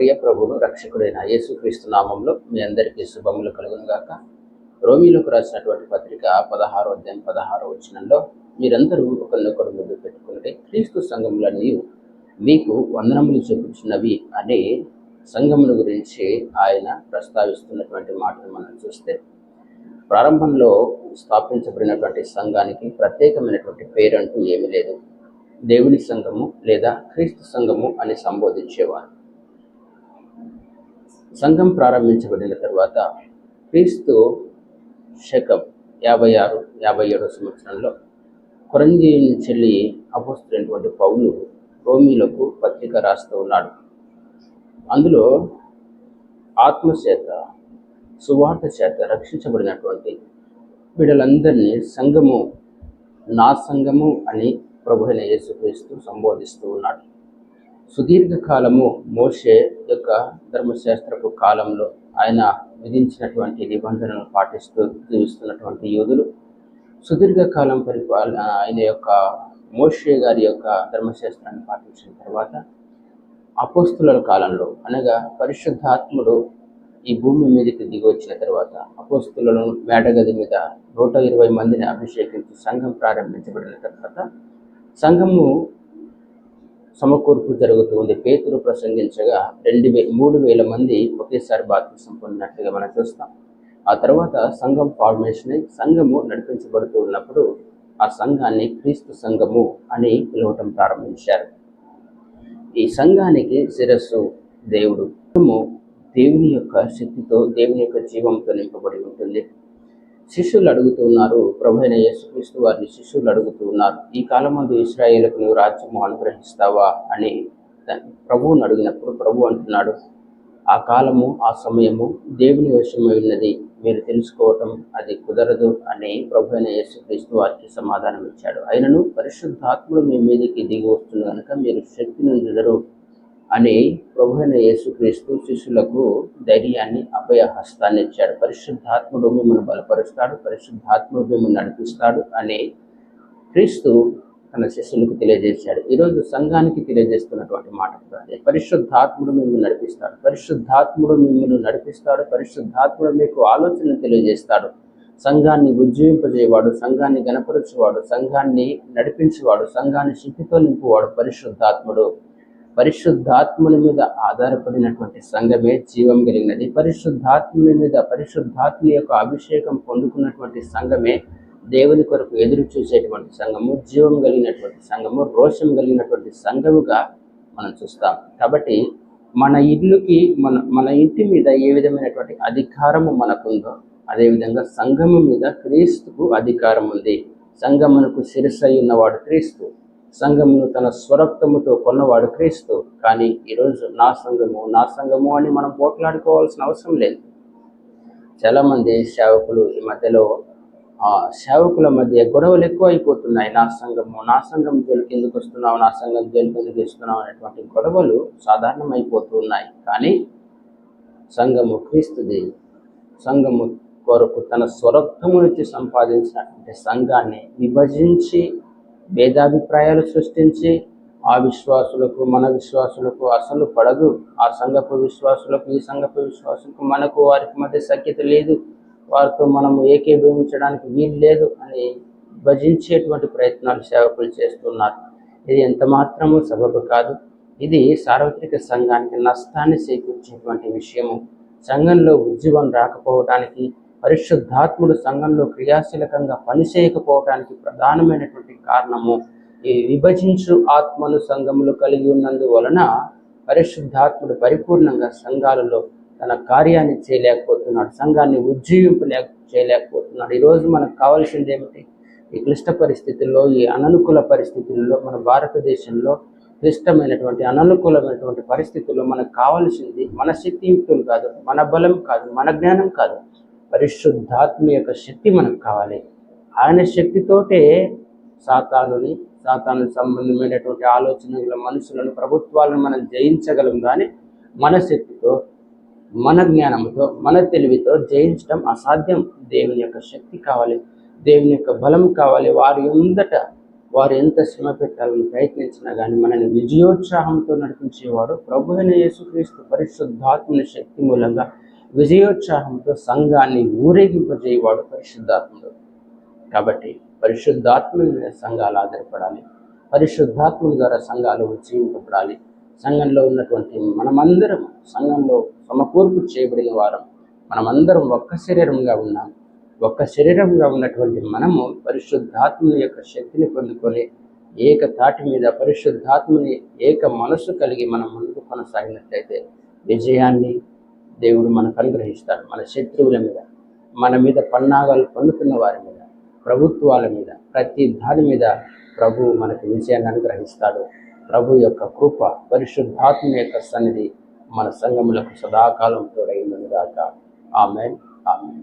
ప్రియ ప్రభువును రక్షకుడైన యేసుక్రీస్తు నామంలో మీ అందరికీ శుభములు కలుగును గాక. రోమీలకు రాసినటువంటి పత్రిక 16వ అధ్యాయం 16వ వచనంలో మీరందరూ ఒకరినొకరు ముందు పెట్టుకున్నట్టే క్రీస్తు సంఘములన్నీ మీకు వందనములు చెప్పుచున్నవి అనే సంఘముల గురించి ఆయన ప్రస్తావిస్తున్నటువంటి మాటను మనం చూస్తే, ప్రారంభంలో స్థాపించబడినటువంటి సంఘానికి ప్రత్యేకమైనటువంటి పేరంటూ ఏమీ లేదు. దేవుని సంఘము లేదా క్రీస్తు సంఘము అని సంబోధించేవారు. సంఘం ప్రారంభించబడిన తర్వాత క్రీస్తు శకం 56-57 సంవత్సరంలో కొరింథీ నుంచి అపోస్తలుడైనటువంటి పౌలు రోమీలకు పత్రిక రాస్తూ ఉన్నాడు. అందులో ఆత్మచేత సువార్త చేత రక్షించబడినటువంటి వీళ్ళందరినీ సంఘము, నా సంఘము అని ప్రభువైన యేసుక్రీస్తు సంబోధిస్తూ ఉన్నాడు. సుదీర్ఘకాలము మోషే యొక్క ధర్మశాస్త్రపు కాలంలో ఆయన విధించినటువంటి నిబంధనలను పాటిస్తూ జీవిస్తున్నటువంటి యూదులు సుదీర్ఘకాలం ఆయన యొక్క మోషే గారి యొక్క ధర్మశాస్త్రాన్ని పాటించిన తర్వాత అపోస్తుల కాలంలో, అనగా పరిశుద్ధాత్ముడు ఈ భూమి మీదకి దిగి వచ్చిన తర్వాత అపోస్తులను మేడగది మీద 120 మందిని అభిషేకించి సంఘం ప్రారంభించబడిన తర్వాత సంఘము సమకూర్పు జరుగుతూ ఉంది. పేతురు ప్రసంగించగా 3,000 మంది ఒకేసారి బాప్తిసం పొందినట్లుగా మనం చూస్తాం. ఆ తర్వాత సంఘం ఫార్మేషన్ అయి సంఘము నడిపించబడుతూ ఉన్నప్పుడు ఆ సంఘాన్ని క్రీస్తు సంఘము అని పిలవటం ప్రారంభించారు. ఈ సంఘానికి శిరస్సు దేవుడు. దేవుని యొక్క శక్తితో, దేవుని యొక్క జీవంతో నింపబడి ఉంటుంది. శిష్యులు అడుగుతూ ఉన్నారు, ప్రభువైన యేసుక్రీస్తు వారిని శిష్యులు అడుగుతూ ఉన్నారు, ఈ కాలం ముందు ఇశ్రాయేలుకు నువ్వు రాజ్యము అనుగ్రహిస్తావా అని ప్రభువుని అడిగినప్పుడు ప్రభు అంటున్నాడు, ఆ కాలము ఆ సమయము దేవుని వశమై ఉన్నది, మీరు తెలుసుకోవటం అది కుదరదు అని ప్రభువైన యేసుక్రీస్తు వారికి సమాధానం ఇచ్చాడు. ఆయనను పరిశుద్ధాత్ముడు మీ మీదకి దిగి వస్తుంది కనుక మీరు శక్తి నొందుదరు అని ప్రభువైన యేసుక్రీస్తు శిష్యులకు ధైర్యాన్ని, అభయ హస్తాన్ని ఇచ్చాడు. పరిశుద్ధాత్ముడు మిమ్మల్ని బలపరుస్తాడు, పరిశుద్ధాత్ముడు మిమ్మల్ని నడిపిస్తాడు అని క్రీస్తు తన శిష్యులకు తెలియజేశాడు. ఈరోజు సంఘానికి తెలియజేస్తున్నటువంటి మాట అదే, పరిశుద్ధాత్ముడు మిమ్మల్ని నడిపిస్తాడు, పరిశుద్ధాత్ముడు మిమ్మల్ని నడిపిస్తాడు, పరిశుద్ధాత్ముడు మీకు ఆలోచనలు తెలియజేస్తాడు. సంఘాన్ని ఉజ్జీవింపజేయవాడు, సంఘాన్ని గణపరచువాడు, సంఘాన్ని నడిపించేవాడు, సంఘాన్ని శక్తితో నింపువాడు పరిశుద్ధాత్ముడు. పరిశుద్ధాత్ముని మీద ఆధారపడినటువంటి సంఘమే జీవం కలిగినది. పరిశుద్ధాత్ముని మీద, పరిశుద్ధాత్ముని యొక్క అభిషేకం పొందుకున్నటువంటి సంఘమే దేవుని కొరకు ఎదురు చూసేటువంటి సంఘము, జీవం కలిగినటువంటి సంఘము, రోషం కలిగినటువంటి సంఘముగా మనం చూస్తాం. కాబట్టి మన ఇల్లుకి, మన ఇంటి మీద ఏ విధమైనటువంటి అధికారము మనకుందో అదేవిధంగా సంఘము మీద క్రీస్తుకు అధికారం ఉంది. సంఘమునకు శిరస్సై ఉన్నవాడు క్రీస్తు, సంఘమును తన స్వరక్తముతో కొన్నవాడు క్రీస్తు. కానీ ఈరోజు నా సంఘము అని మనం పోట్లాడుకోవాల్సిన అవసరం లేదు. చాలామంది సేవకులు ఈ మధ్యలో సేవకుల మధ్య గొడవలు ఎక్కువ అయిపోతున్నాయి. నా సంఘం జోలికి ఎందుకు వస్తున్నావు, నా సంఘం జోలికి ఎందుకు ఇస్తున్నావు అనేటువంటి గొడవలు సాధారణం అయిపోతున్నాయి. కానీ సంఘము క్రీస్తుది. సంఘము కొరకు తన స్వరక్తము నుంచి సంపాదించినటువంటి సంఘాన్ని విభజించి భేదాభిప్రాయాలు సృష్టించి ఆ విశ్వాసులకు మన విశ్వాసులకు అసలు పడదు, ఆ సంఘపు విశ్వాసులకు ఈ సంఘపు విశ్వాసులకు మనకు వారికి మధ్య సఖ్యత లేదు, వారితో మనము ఏకీభవించడానికి వీలు లేదు అని విభజించేటువంటి ప్రయత్నాలు సేవకులు చేస్తున్నారు. ఇది ఎంత మాత్రము సబబు కాదు. ఇది సార్వత్రిక సంఘానికి నష్టాన్ని చేకూర్చేటువంటి విషయము. సంఘంలో ఉజ్జీవం రాకపోవడానికి, పరిశుద్ధాత్ముడు సంఘంలో క్రియాశీలకంగా పనిచేయకపోవడానికి ప్రధానమైనటువంటి కారణము ఈ విభజించు ఆత్మను సంఘములు కలిగి ఉన్నందువలన పరిశుద్ధాత్ముడు పరిపూర్ణంగా సంఘాలలో తన కార్యాన్ని చేయలేకపోతున్నాడు, సంఘాన్ని చేయలేకపోతున్నాడు. ఈరోజు మనకు కావాల్సింది ఏమిటి? ఈ క్లిష్ట పరిస్థితుల్లో, ఈ అననుకూల పరిస్థితుల్లో, మన భారతదేశంలో క్లిష్టమైనటువంటి అననుకూలమైనటువంటి పరిస్థితుల్లో మనకు కావాల్సింది మన శక్తియుక్తులు కాదు, మన బలం కాదు, మన జ్ఞానం కాదు, పరిశుద్ధాత్మ యొక్క శక్తి మనకు కావాలి. ఆయన శక్తితోటే సాతాను సంబంధమైనటువంటి ఆలోచనల, మనుషులను, ప్రభుత్వాలను మనం జయించగలం. కానీ మన శక్తితో, మన జ్ఞానంతో, మన తెలివితో జయించడం అసాధ్యం. దేవుని యొక్క శక్తి కావాలి, దేవుని యొక్క బలం కావాలి. వారి ముందట వారు ఎంత శ్రమ పెట్టాలని ప్రయత్నించినా కానీ మనల్ని విజయోత్సాహంతో నడిపించేవాడు ప్రభు అయిన యేసుక్రీస్తు. పరిశుద్ధాత్మని శక్తి మూలంగా విజయోత్సాహంతో సంఘాన్ని ఊరేగింపజేయవాడు పరిశుద్ధాత్ముడు. కాబట్టి పరిశుద్ధాత్మ మీద సంఘాలు ఆధారపడాలి. పరిశుద్ధాత్మ ద్వారా సంఘాలు ఉజ్జీవింపబడాలి. సంఘంలో ఉన్నటువంటి మనమందరం సంఘంలో సమకూర్పు చేయబడిన వారం. మనమందరం ఒక్క శరీరంగా ఉన్నాం. ఒక్క శరీరంగా ఉన్నటువంటి మనము పరిశుద్ధాత్మని యొక్క శక్తిని పొందుకొని ఏక తాటి మీద పరిశుద్ధాత్మని ఏక మనసు కలిగి మనం ముందుకు కొనసాగినట్లయితే విజయాన్ని దేవుడు మనకు అనుగ్రహిస్తాడు. మన శత్రువుల మీద, మన మీద పన్నాగాలు పొందుతున్న వారి మీద, ప్రభుత్వాల మీద, ప్రతి దాని మీద ప్రభు మనకు విజయాన్ని అనుగ్రహిస్తాడు. ప్రభు యొక్క కృప, పరిశుద్ధాత్మ యొక్క సన్నిధి మన సంఘములకు సదాకాలం తోడైందని గాక. ఆమేన్. ఆమేన్.